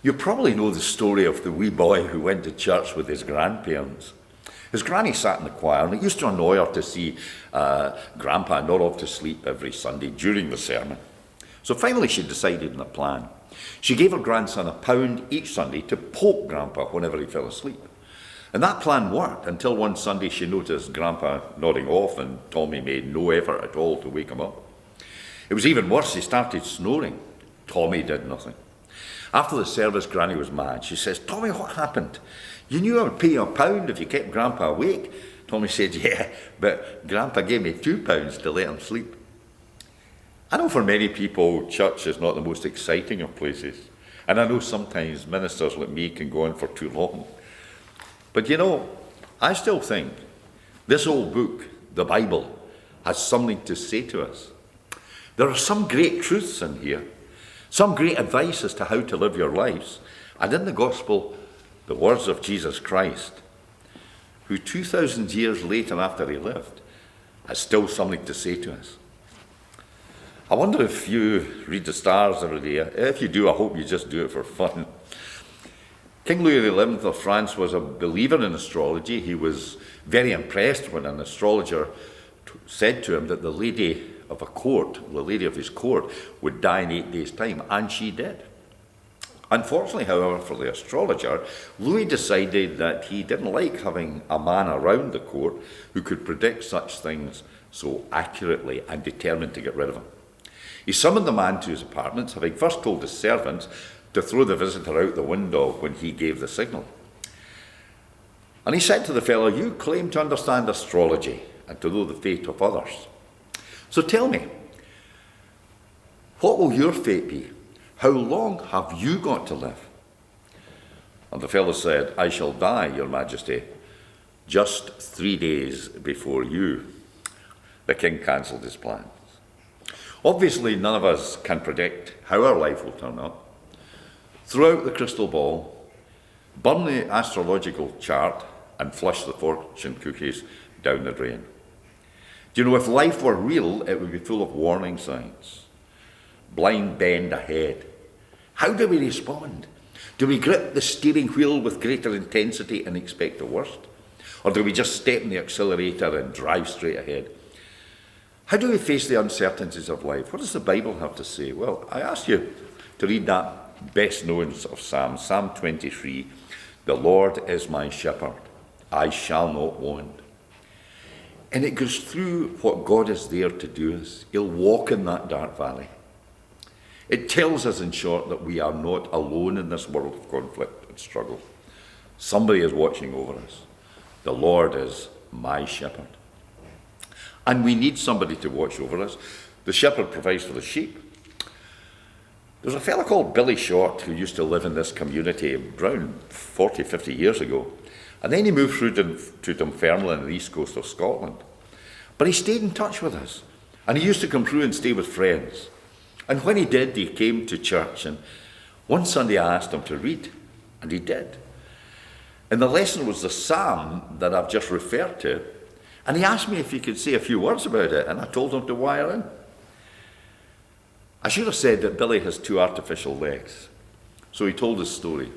You probably know the story of the wee boy who went to church with his grandparents. His granny sat in the choir, and it used to annoy her to see Grandpa not off to sleep every Sunday during the sermon. So finally she decided on a plan. She gave her grandson £1 each Sunday to poke Grandpa whenever he fell asleep. And that plan worked until one Sunday she noticed Grandpa nodding off and Tommy made no effort at all to wake him up. It was even worse, he started snoring. Tommy did nothing. After the service, Granny was mad. She says, "Tommy, what happened? You knew I would pay you £1 if you kept Grandpa awake." Tommy said, "Yeah, but Grandpa gave me £2 to let him sleep." I know for many people, church is not the most exciting of places. And I know sometimes ministers like me can go on for too long. But you know, I still think this old book, the Bible, has something to say to us. There are some great truths in here. Some great advice as to how to live your lives. And in the gospel, the words of Jesus Christ, who 2,000 years later after he lived, has still something to say to us. I wonder if you read the stars every day. If you do, I hope you just do it for fun. King Louis XI of France was a believer in astrology. He was very impressed when an astrologer said to him that the lady of a court, the lady of his court, would die in 8 days' time, and she did. Unfortunately, however, for the astrologer, Louis decided that he didn't like having a man around the court who could predict such things so accurately and determined to get rid of him. He summoned the man to his apartments, having first told his servants to throw the visitor out the window when he gave the signal. And he said to the fellow, "You claim to understand astrology and to know the fate of others. So tell me, what will your fate be? How long have you got to live?" And the fellow said, "I shall die, Your Majesty, just 3 days before you." The king cancelled his plans. Obviously, none of us can predict how our life will turn out. Throw out the crystal ball, burn the astrological chart, and flush the fortune cookies down the drain. Do you know, if life were real, it would be full of warning signs. Blind bend ahead. How do we respond? Do we grip the steering wheel with greater intensity and expect the worst? Or do we just step in the accelerator and drive straight ahead? How do we face the uncertainties of life? What does the Bible have to say? Well, I ask you to read that best known of Psalms, Psalm 23. "The Lord is my shepherd, I shall not want." And it goes through what God is there to do us. He'll walk in that dark valley. It tells us, in short, that we are not alone in this world of conflict and struggle. Somebody is watching over us. The Lord is my shepherd. And we need somebody to watch over us. The shepherd provides for the sheep. There's a fellow called Billy Short who used to live in this community around 40, 50 years ago. And then he moved through to Dunfermline on the east coast of Scotland. But he stayed in touch with us. And he used to come through and stay with friends. And when he did, he came to church. And one Sunday I asked him to read. And he did. And the lesson was the psalm that I've just referred to. And he asked me if he could say a few words about it. And I told him to wire in. I should have said that Billy has 2 artificial legs. So he told his story.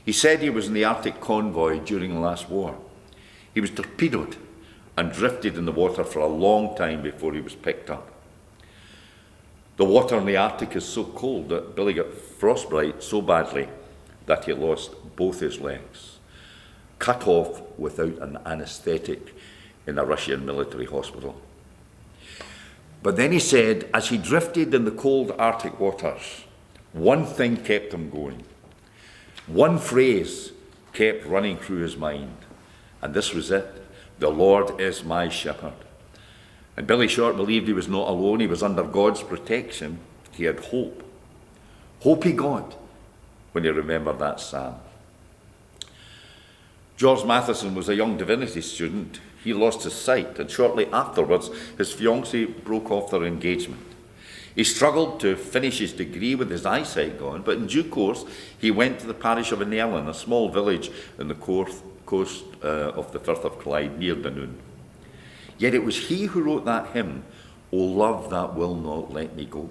He said he was in the Arctic convoy during the last war. He was torpedoed and drifted in the water for a long time before he was picked up. The water in the Arctic is so cold that Billy got frostbite so badly that he lost both his legs, cut off without an anaesthetic in a Russian military hospital. But then he said, as he drifted in the cold Arctic waters, one thing kept him going. One phrase kept running through his mind, and this was it: the Lord is my shepherd. And Billy Short believed he was not alone. He was under God's protection. He had hope. Hope he got when he remembered that psalm. George Matheson was a young divinity student. He lost his sight, and shortly afterwards, his fiancée broke off their engagement. He struggled to finish his degree with his eyesight gone, but in due course, he went to the parish of Inellin, a small village in the coast of the Firth of Clyde, near Dunoon. Yet it was he who wrote that hymn, "O love that will not let me go."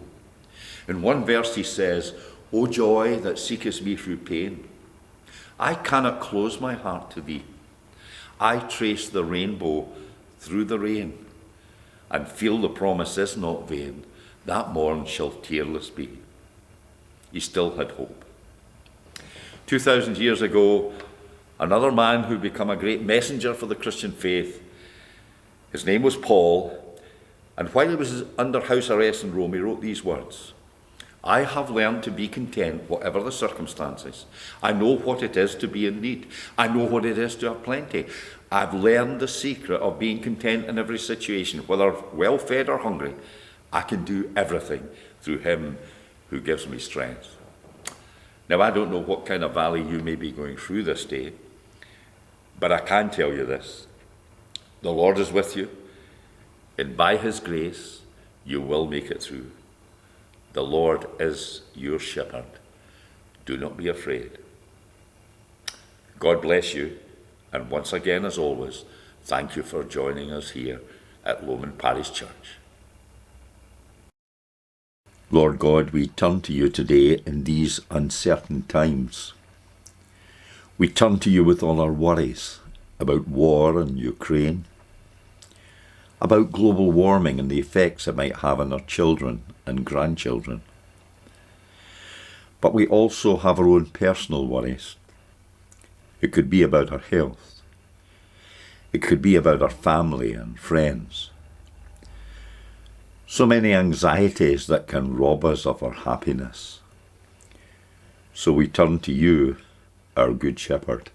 In one verse he says, "O joy that seekest me through pain, I cannot close my heart to thee. I trace the rainbow through the rain, and feel the promise is not vain, that morn shall tearless be." He still had hope. 2,000 years ago, another man who became a great messenger for the Christian faith, his name was Paul, and while he was under house arrest in Rome, he wrote these words: "I have learned to be content whatever the circumstances. I know what it is to be in need. I know what it is to have plenty. I've learned the secret of being content in every situation, whether well-fed or hungry. I can do everything through him who gives me strength." Now, I don't know what kind of valley you may be going through this day, but I can tell you this: the Lord is with you, and by his grace, you will make it through. The Lord is your shepherd. Do not be afraid. God bless you, and once again, as always, thank you for joining us here at Lomond Parish Church. Lord God, we turn to you today in these uncertain times. We turn to you with all our worries about war in Ukraine, about global warming and the effects it might have on our children and grandchildren. But we also have our own personal worries. It could be about our health. It could be about our family and friends. So many anxieties that can rob us of our happiness. So we turn to you, our Good Shepherd,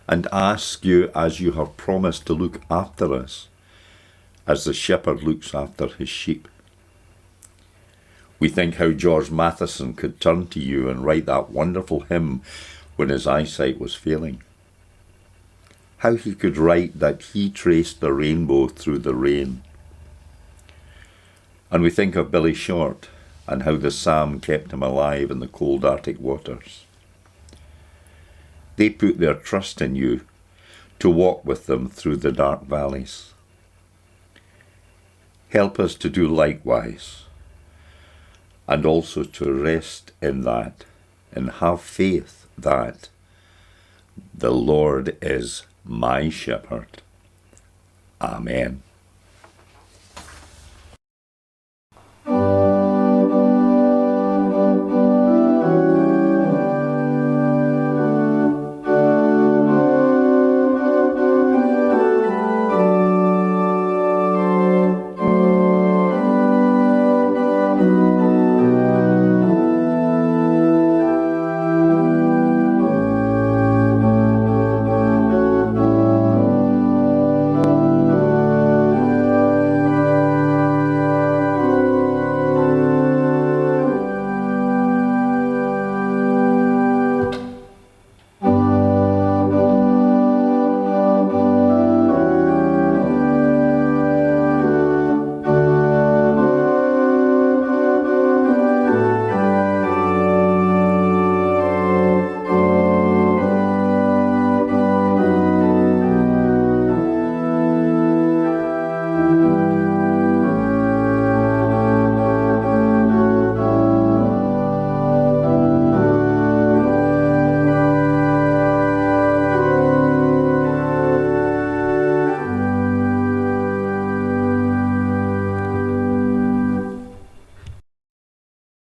and ask you, as you have promised, to look after us as the shepherd looks after his sheep. We think how George Matheson could turn to you and write that wonderful hymn when his eyesight was failing. How he could write that he traced the rainbow through the rain. And we think of Billy Short and how the psalm kept him alive in the cold Arctic waters. They put their trust in you to walk with them through the dark valleys. Help us to do likewise, and also to rest in that and have faith that the Lord is my shepherd. Amen.